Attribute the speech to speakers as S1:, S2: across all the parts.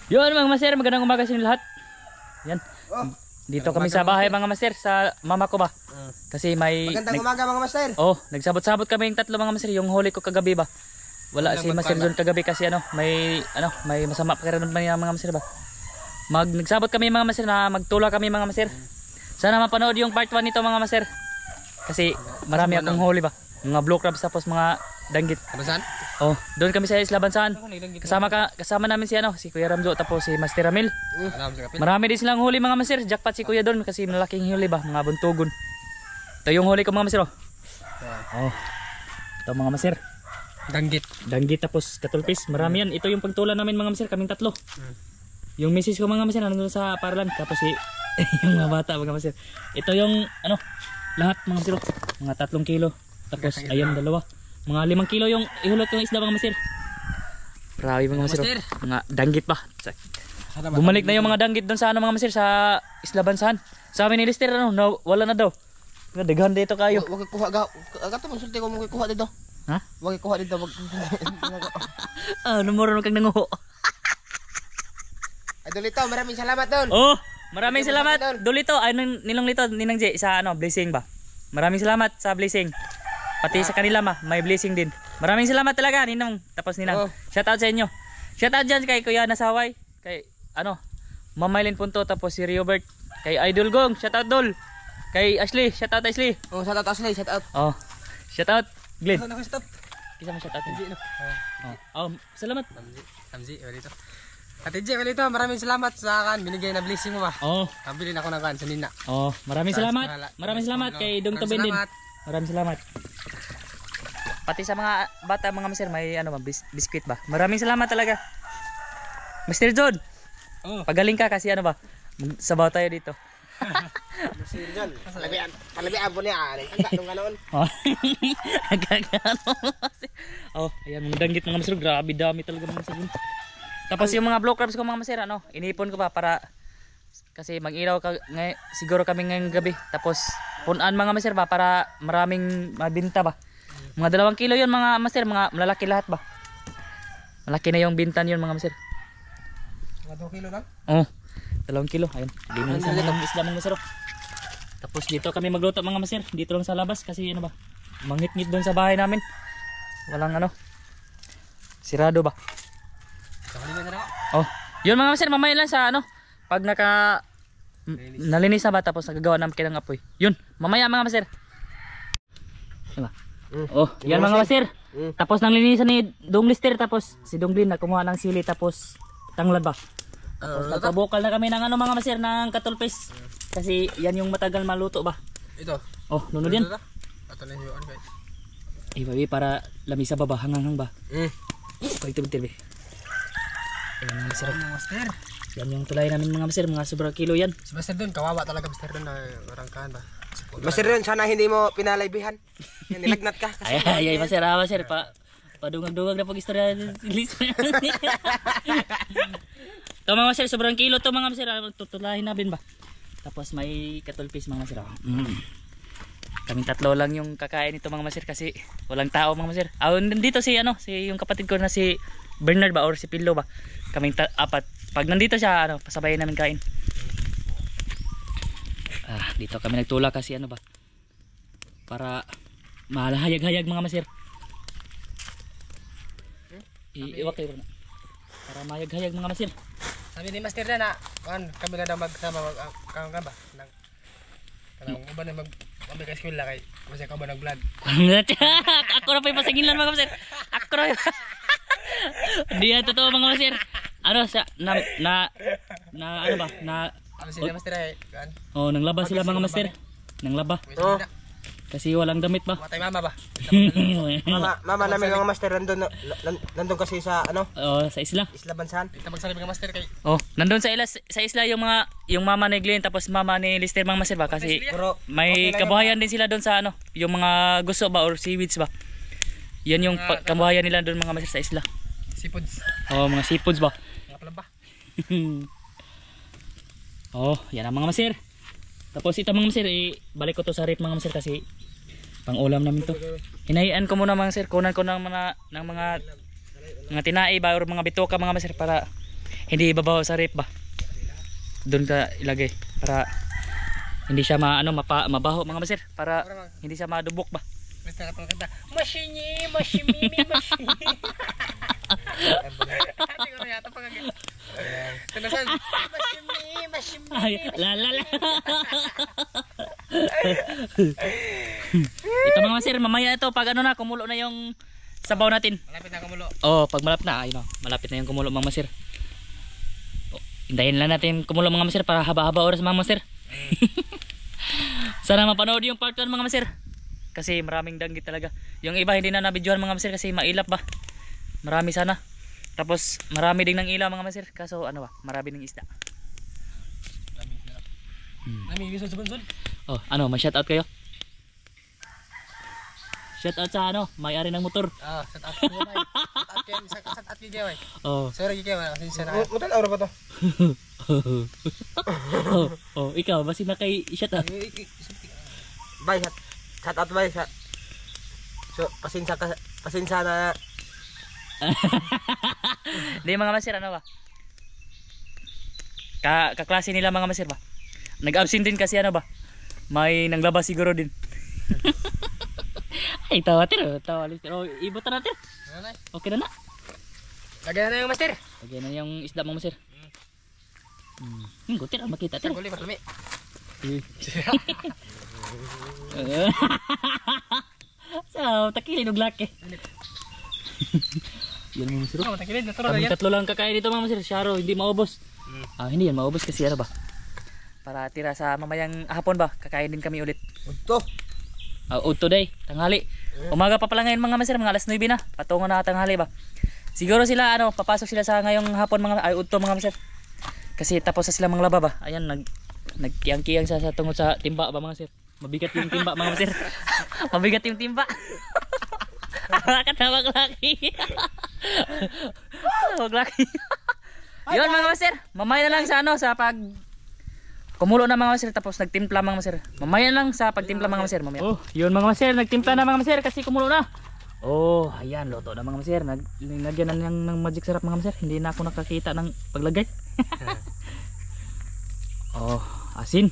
S1: Yun mga master, magandang umaga sa inyo lahat. Yan. Dito kami sa bahay mga master, sa mama ko ba? Kasi may
S2: magandang umaga mga master.
S1: Oh, nagsabot-sabot kami yung tatlo mga master, yung huli ko kagabi ba. Wala si master doon kagabi kasi may masama pakiramdam niya mga master ba. Nagsabot kami mga master na magtula kami mga master. Sana mapanood yung part 1 nito mga master. Kasi marami akong huli ba. Mga blue crabs tapos mga danggit.
S2: Bansan?
S1: Oh, doon kami sa Isla Bansan. Kasama namin si Kuya Ramzo tapos si Master Ramil. Marami din silang huli mga master. Jackpot si Kuya doon kasi malaking huli ba, mga buntugon. Ito yung huli ko mga master. Oh. Ito mga master. Danggit tapos katulpis. Marami yan. Ito yung pagtula namin mga master, kaming tatlo. Yung misis ko mga master nandun sa Paralan tapos yung mga bata mga master. Ito yung lahat mga master. Mga 3 kilo. Tapos ayan dalawa. Mga 5 kilo yung ihulot yung isda mga master. Grabe mga master. Mga danggit pa. Bumalik na yung mga danggit doon sa mga master sa Isla Bansan. Sa amin ni Lister wala na daw. Daghan dito kayo.
S2: Wag kuha agato konsulti ko mo kuha dito.
S1: Ha?
S2: Wag kuha dito wag.
S1: Numero kang nanguho.
S2: Ay Dolito, maraming salamat doon.
S1: Oh, maraming salamat. Dolito, ay nilong lito ninang J sa blessing ba. Maraming salamat sa blessing. Pati sa kanila may blessing din. Maraming salamat talaga ninong. Tapos ninang. Shout out sa inyo. Shout out dyan kay Kuya Nasaway, kay Mamaylin Punto, tapos si Riobert, kay Idol Gong, shout out Dol. Kay Ashley, shout out Ashley.
S2: Oh, shout out Ashley, shout out.
S1: Oh. Shout out Glenn.
S2: Ano stop?
S1: Kisa mo shout out. Salamat.
S2: Tamzi, dito. Ate J, dito, maraming salamat sa binigay na blessing mo ba?
S1: Oh.
S2: Kabilin ako ng sa Nina.
S1: Oh, maraming salamat. Maraming salamat kay Dong Tobin din. Maraming salamat. Pati sa mga bata mga master may biskuit ba. Maraming salamat talaga. Mr. John. Pagaling ka kasi sabaw tayo dito.
S2: Mr. John, palabian po niya. Ang ganoon.
S1: Oh, ayan mga danggit mga master, grabe dami talaga mga master. Tapos yung mga blue crabs ko mga master, inipon ko pa para kasi mag-ilaw siguro kami ngayong gabi. Tapos punan mga master ba para maraming mabinta ba. Mga 2 kilo yun mga master, mga malalaki lahat ba. Malaki na yung bintan yun mga master.
S2: Mga 2 kilo lang?
S1: Oh, 2 kilo. Ayun, linis na yung isla mga master. Tapos dito kami magluto mga master. Dito lang sa labas kasi mangit-ngit doon sa bahay namin. Walang sirado ba. Oh, yun mga master, mamaya lang sa pag nalinis na ba tapos nagagawa namin ng apoy. Yun, mamaya mga master. Diba? Oh, yan mga master. Tapos nang linisan ni Dong Lister, tapos si Dong Lin na kumuha ng sili tapos tanglad ba. Tapos nagpabukal na kami ng mga master ng katulpis. Kasi yan yung matagal maluto ba.
S2: Ito.
S1: Oh, nunod yan.
S2: Ato na yung guys.
S1: Baby, para lamisa ba hangang ba. Pag tibig. Ayan mga master. Yan yung tulay namin mga master, mga sobrang kilo yan.
S2: Si Master doon, kawawa talaga Master doon na marangkahan ba. Master doon, sana hindi mo pinalaybihan. Nilagnat ka.
S1: Ay, master, master, padungag-dungag na pag-istorya. Ito mga master, sobrang kilo to mga master, tutulahin namin ba. Tapos may katulpis mga master. Kaming tatlo lang yung kakain ito mga master kasi walang tao mga master. Nandito si yung kapatid ko na si Bernard ba or si Pillo ba. Kaming apat. Pag nandito siya, pasabayan namin kain. Dito kami nagtula kasi ba. Para malahayag-hayag mga master. Iwak kayo na. Para mahayag-hayag mga master.
S2: Sabi ni Master na kami na daw magsama ba? Kanang uban na kami ka eskwela kay kasi ka ba nag-vlog.
S1: Ako na pa yung pasaginlan mga master. Ako na. Hindi yan totoo mga master.
S2: Sila Master ay kan?
S1: Oh, nanglaba sila mga master. Nanglaba. Kasi walang damit ba?
S2: Matay mama ba? Mama namin mga master nandun kasi sa
S1: sa isla.
S2: Isla Bansan. Kita magsabi mga master kay.
S1: Oh, nandun sa isla yung mama ni Glenn tapos mama ni Lister mga master ba kasi may kabuhayan din sila doon sa yung mga gusto ba or seaweeds ba. Yan yung kabuhayan nila doon mga master sa isla.
S2: Seafoods.
S1: Oh, mga seafoods ba?
S2: Mga palamba.
S1: Oh, yan ang mga master. Tapos ito mga master, balik ko to sa rip mga master kasi pang ulam namin to. Hinayaan ko muna mga master, kunan ko ng mga tinai ba or mga bitoka mga master para Hindi ibabaw sa rep ba? Doon ka ilagay para hindi siya mabaho mga master, para hindi siya madubok ba.
S2: Basta katong kanta, mashini, mashimi, mashini. Ate ko na yata pag tanasan, mashimi, mashimi.
S1: Ay, la. Ito mga master, mamaya ito pag ano na kumulo na yung sabaw natin.
S2: Malapit na kumulo.
S1: Oh, pag malapit na, ayun malapit na yung kumulo mga master. Oh, hintayin lang natin kumulo mga master para haba-haba oras mga master. Sana mapanood yung part 1 mga master. Kasi maraming danggit talaga. Yung iba hindi na nabidyohan mga master kasi mailap ba. Marami sana. Tapos marami ding ng ilaw mga master. Kaso ano ba, marami ng isda.
S2: Nami bisod sa bunsod.
S1: Oh, ano, ma-shoutout kayo? Shoutout sa ano, may-ari ng motor.
S2: Set up ko bay. Set up kayo, set up kayo bay.
S1: Oh.
S2: Sorry kayo, kasi sana. Mutal aura ba to?
S1: Ikaw, basi na kay shoutout.
S2: Bay, set up bay. So, pasensya na.
S1: Hindi mga master, ano ba? Kaklase nila mga master ba? Nag-absent din kasi ano ba? May nanglabas siguro din. Ay, tawa lister. Oh, ibutan natin. Okay na.
S2: Lagyan na yung master.
S1: Lagyan na yung isda mga master. Gutir, makita tira.
S2: Guli marami.
S1: So, takilin og laki. Yan mga master.
S2: Takilin, naturo
S1: Kami
S2: na yan.
S1: tatlo lang kakain dito mga master. Sharo, hindi maubos. Hindi yan maubos kasi ano ba? Para tira sa mamayang hapon ba? Kakain din kami ulit.
S2: Ito.
S1: Today, tanghali. Umaga pa pala ngayon mga master, mga alas 9 na. Patungo na tanghali ba? Siguro sila papasok sila sa ngayong hapon mga udto mga master. Kasi tapos na sila manglaba ba? Ayan, nagkiyang-kiyang sa tungod sa timba ba mga sir? Mabigat yung timba mga master. Mabigat yung timba. Katawag laki. Tawag laki. Yun mga master, mamaya na lang sa sa pag kumulo na mga master tapos nagtimpla mga master. Mamaya lang sa pagtimpla mga master, mamaya. Oh, yun mga master, nagtimpla na mga master kasi kumulo na. Oh, ayan, luto na mga master. Naglagyan na ng magic syrup mga master. Hindi na ako nakakita ng paglagay. Oh, asin.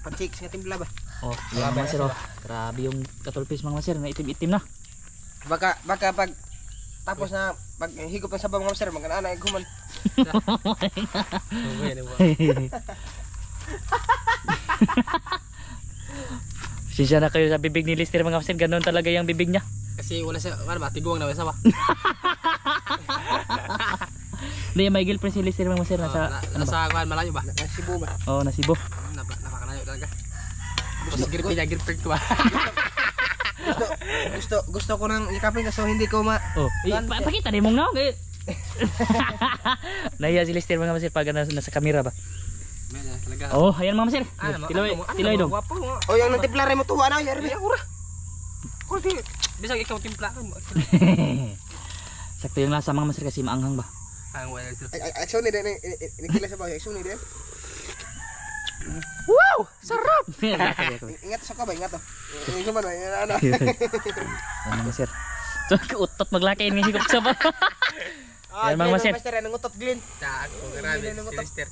S2: Pansik nga timpla ba?
S1: Oh, yan mga master. Grabe yung katulpis mga master, na itim-itim na.
S2: Baka pag tapos na pag higop ng sabaw mga master, magana na iguman.
S1: Sisya na kayo sa bibig ni Lister mga master, ganoon talaga yung bibig niya.
S2: Kasi wala siya, ano ba, tiguang na sa ba?
S1: Hindi, may girlfriend si Lister mga master,
S2: nasa kuan malayo ba? Nasa Cebu ba?
S1: Oh, na Cebu.
S2: Napakalayo talaga. Girlfriend ko ba? Gusto ko nang ikapin so hindi ko
S1: pakita ni mong no. Naya si Lister mga master pag nasa kamera ba. Oh, ayan mga master. Tiloy dong.
S2: Oh, yung nagtimpla rin mo tuwa na, yari akura. Kunti, bisag ikaw timpla ka mo.
S1: Sakto yung lasa mga master kasi maanghang ba.
S2: Ang wala ito. Action ni din, inikila sa bahay, action ni din. Wow! Sarap! Ingat sa kabay, ingat to. Ingat man, ano.
S1: Ano master? So, utot maglaki ng higop sa ba? Ayan mga master.
S2: Master, anong utot, Glenn? Master.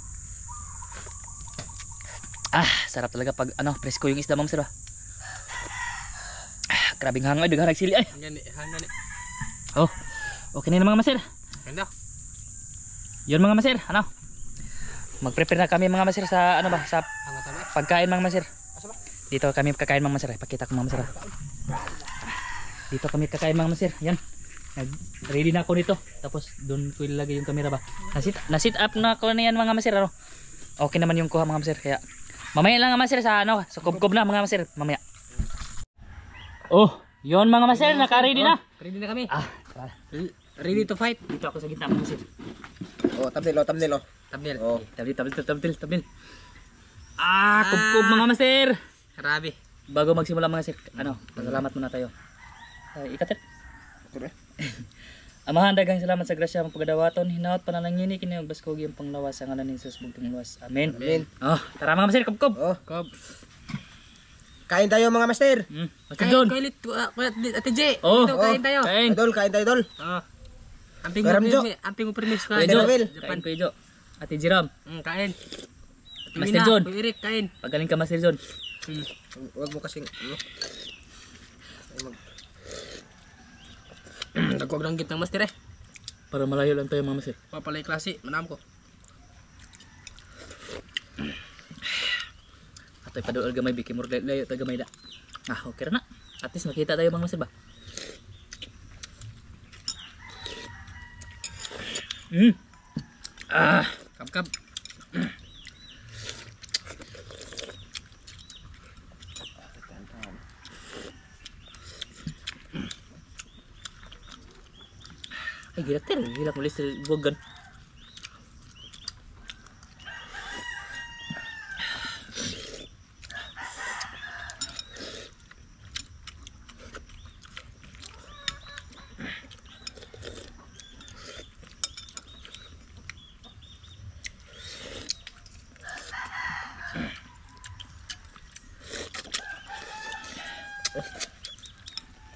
S1: Sarap talaga pag presko yung isda mga master ba. Grabing hangay, dagang nagsili ay.
S2: Hanggan.
S1: Oh, okay na mga master.
S2: Ganda.
S1: Yun mga master, mag-prepare na kami mga master sa sa pagkain mga master. Dito kami kakain mga master. Pakita ko mga master. Dito kami kakain mga master. Yan. Ready na ako nito. Tapos doon ko ilagay yung camera ba. Na-sit up na ko na yan mga master. Okay naman yung kuha mga master. Kaya mamaya lang mga master sa sa kubkob na mga master. Mamaya. Oh, yun mga master, naka-ready na.
S2: Ready na kami.
S1: Ready to fight. Dito ako sa gitna mga master.
S2: Oh, thumbnail.
S1: Oh, tabdil. Kubkob mga master.
S2: Grabe.
S1: Bago magsimula mga master, pasalamat muna tayo. Ikater. Amahan daghang salamat sa grasya mong pagadawaton, hinaot pananangini kini og baskogi ang panglawas sa ngalan ni Jesus bugtong luwas. Amen. Oh, tara mga master, kubkob.
S2: Oh, kain tayo mga master.
S1: Kain doon.
S2: Ate J.
S1: Oh,
S2: kain tayo.
S1: Kain.
S2: Idol. Amping mo premis ka.
S1: Kuya Jo, kain Kuya Jo. Ate Jiram,
S2: Kain.
S1: Master John.
S2: Kuya Eric, kain.
S1: Pagaling ka Master John.
S2: Huwag mo kasing Nagwag ng gitang master
S1: Para malayo lang tayo mga Master.
S2: Papalay klase, manam ko.
S1: Ato'y padool gamay, biki mo layo tayo gamay da. Okay na. At least makita tayo mga Master ba?
S2: Kap.
S1: Ay, gila mo lister buwagan.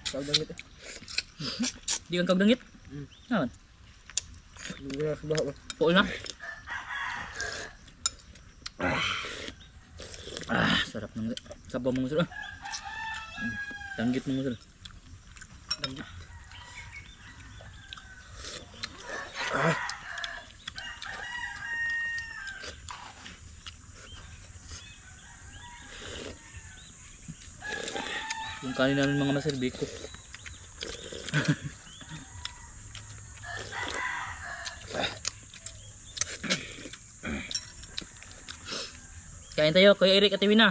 S2: Kagdangit
S1: Di kang kagdangit? Naman. Puol na. Sarap ng sabaw mga Master. Danggit mga Master. Danggit. Yung kanin namin mga Master, biko. Kain tayo, Kuya Eric at Wina.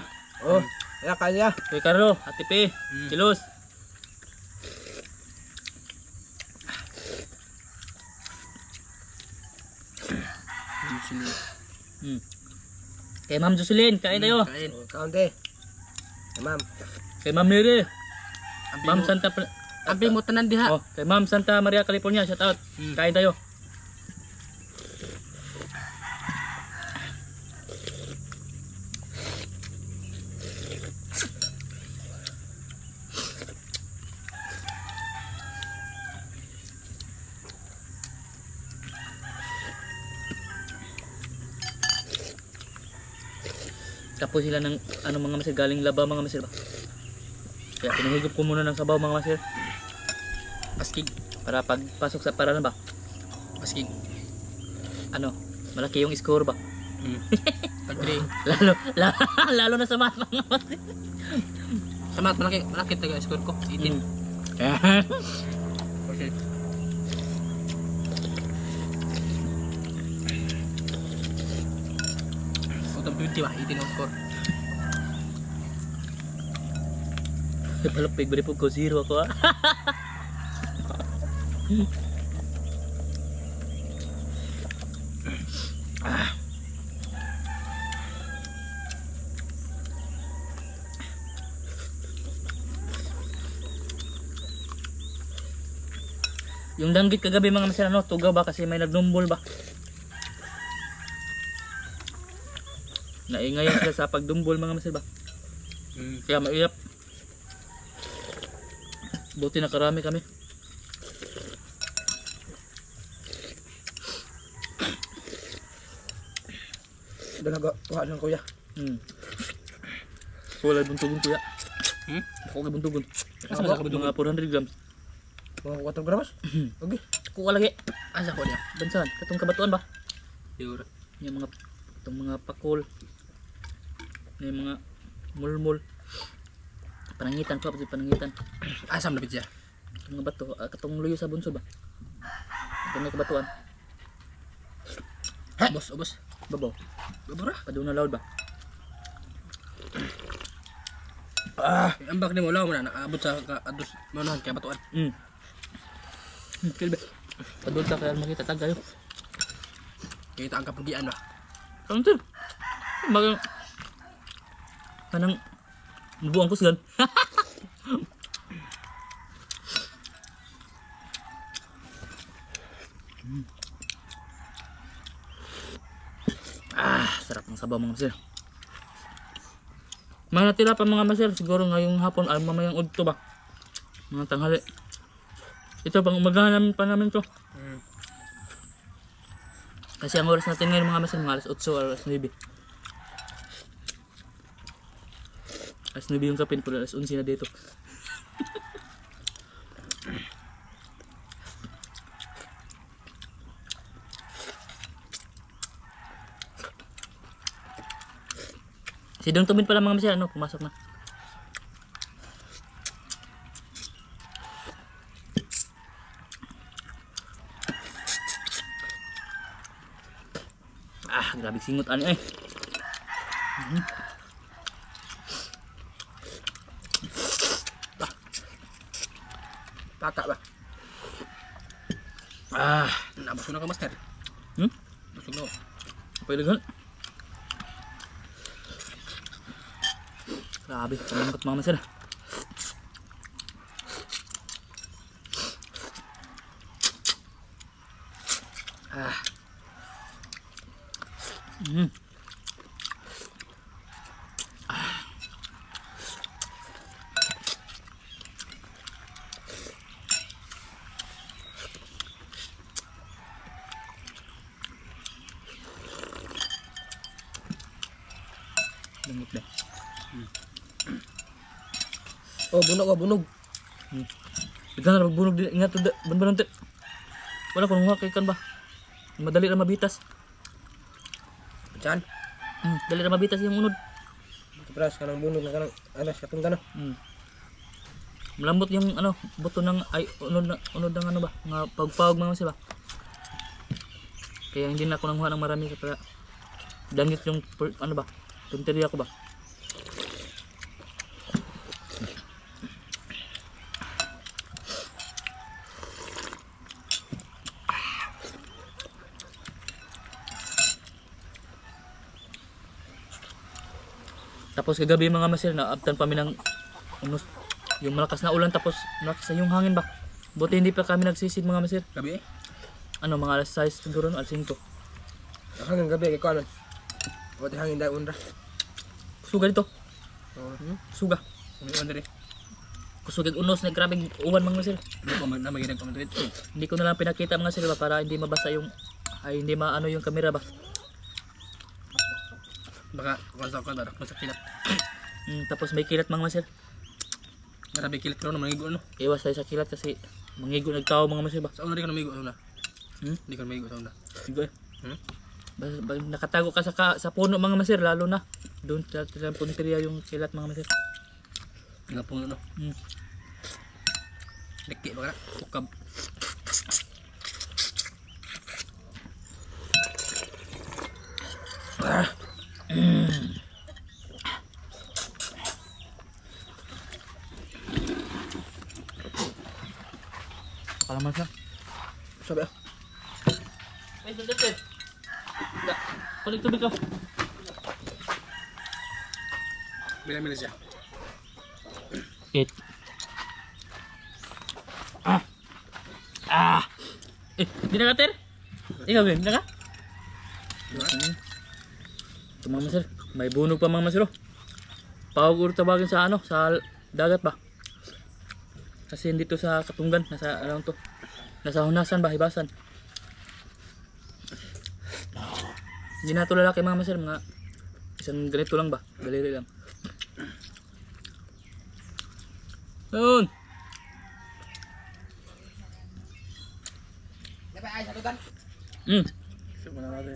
S2: Kaya.
S1: Kuya Carlo, Ate P, Kilos. Kay Ma'am Jocelyn, kain tayo.
S2: Kain. Kaunti. Ma'am.
S1: Kay Ma'am Nere. Ma'am Santa
S2: Amping mo tanan diha.
S1: kay Ma'am Santa Maria, California, shout out. Kain tayo. Tapos sila ng ano mga Master, galing laba mga Master ba. Kaya pinahigop ko muna ng sabaw mga Master.
S2: Paskig.
S1: Para pagpasok sa paralan ba.
S2: Paskig.
S1: Ano, malaki yung score ba.
S2: Tag-3.
S1: lalo na sa math mga Master.
S2: Sa math, malaki taga score ko. 18. Okay. Utang 20 ba? 18 ang score.
S1: Palapig ba rin po ko, 0 ako ah. Yung danggit kagabi mga Master, ano, tugaw ba kasi may nagnumbol ba? Naingayan sila sa pagdumbol mga Master ba? Kaya maiyap. Buti nakarami kami.
S2: Dalaga, tuha ng kuya.
S1: Wala buntugon kuya. Ako kay buntugon. Asa ka buntugon? Mga 400 grams.
S2: Mga 4 gramos? Okay.
S1: Kuha lagi.
S2: Asa ko niya?
S1: Bansan, katong kabatuan ba?
S2: Yura.
S1: Yung mga itong mga pakol. Yung mga mulmul. Panangitan ko, pati panangitan.
S2: Asam lapit siya.
S1: Mga bato, katong luyo sa bunsod ba? Ito may kabatuan.
S2: Ubos.
S1: Babaw.
S2: Babura.
S1: Paduna loud ba?
S2: Ang bak ni mo law mo na nakaabot sa adus manahan kay batuan.
S1: Kilbe. Padul ta kaya makita tag kayo.
S2: Kita ang kapugian ba.
S1: Kanter. Mag kanang buang ko sigan. Sarap ng sabaw mga Master. Mga natira pa mga Master, siguro ngayong hapon ay mamayang udto ba. Mga tanghali. Ito pang umagahan namin pa namin to. Kasi ang oras natin ngayon mga master, mga alas 8 o alas 9. Alas 9 yung kapin, pero alas 11 na dito. Si Dong Tumin pala mga master, ano, pumasok na. Grabe singot ano eh.
S2: Taka ba? Nabusog na ka, master. Busog na ako.
S1: Apa ilegal? Grabe, kalangkot mga master. Lambot na.
S2: Oh, bunog oh, bunog.
S1: Bigla na magbunog din. Ingat to, banban to. Wala kung kay kan ba. Madali na mabitas.
S2: Diyan.
S1: Dali na mabitas yung unod.
S2: Pras kanang bunog na kanang alas katong gano.
S1: Malambot yung ano, buto ng ay unod ng ano ba, nga pagpawag mga siya ba. Kaya hindi na ako nanghuha ng marami para danggit yung ano ba, punteriya ko ba. Tapos kagabi mga master, naabtan pa kami ng unos, yung malakas na ulan tapos malakas na yung hangin ba. Buti hindi pa kami nagsisid mga master.
S2: Gabi eh.
S1: Ano mga alas 6 siguro, alas 5.
S2: Hangin gabi kay kanon. Buti hangin dai undra.
S1: Suga dito. Suga.
S2: Umi undra.
S1: Kusugid unos na grabing uwan mga master.
S2: Hindi ko man na magidag comment.
S1: Hindi ko na lang pinakita mga master ba, para hindi mabasa yung ay hindi maano yung camera ba.
S2: Baka kansa ko darak sa kilat.
S1: Tapos may kilat mga master.
S2: Grabe kilat ko na mangigo ano.
S1: Iwas tayo sa kilat kasi mangigo nagtao mga master ba.
S2: Sa una di ka namigo sa una. Di ka namigo sa una.
S1: Sigo eh. Nakatago ka sa puno mga master, lalo na doon sa punteriya yung kilat mga master.
S2: Nga puno no. Dikit ba ka? Tukab.
S1: Kalaman siya.
S2: Sabi ah.
S1: Ay, dito. Kulik tubig ko.
S2: Bila siya.
S1: It. Di na ka, Ter? Ikaw, Gwen, di na ka? Ito mga master, may bunog pa mga master. Pawag tawagin sa ano, sa dagat ba? Kasi dito sa Katunggan, nasa ano to? Nasa Hunasan ba, Hibasan. Hindi na ito lalaki mga master, mga isang ganito lang ba? Daliri lang. Yun!
S2: Dapat ay sa tutan.
S1: Sumo na natin.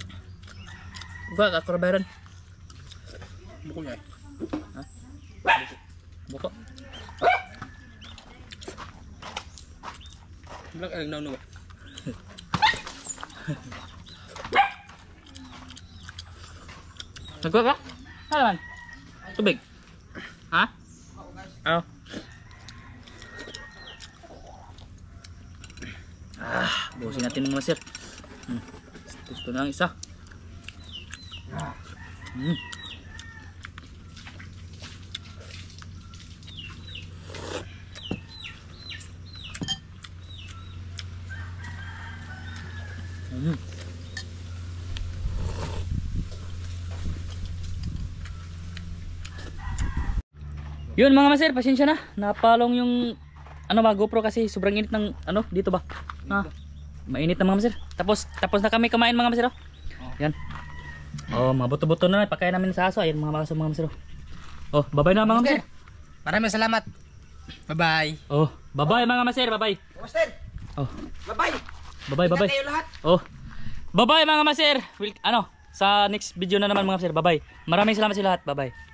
S1: Buka, kakurabayaran.
S2: Buko niya eh.
S1: Ha? Buko.
S2: Black ay nagnaw ba?
S1: Nagkuha ka? Ano man? Tubig? Ha? Oo. Buhusin natin mga sir. Ito na ang isa. Yun mga master, pasensya na. Napalong yung ano ba, GoPro kasi sobrang init ng ano dito ba. Mainit na mga master. Tapos na kami kumain mga master. Yan. Oh, mga buto-buto na pagkain namin sa aso. Ayan mga aso mga master. Oh, bye-bye na mga master.
S2: Maraming salamat. Bye-bye.
S1: Oh, bye-bye mga master, bye-bye.
S2: Master.
S1: Oh,
S2: Bye-bye.
S1: bye-bye, bye-bye.
S2: Ingat kayo lahat.
S1: Oh. Bye-bye mga master. Sa next video na naman mga master. Bye-bye. Maraming salamat sa lahat. Bye-bye.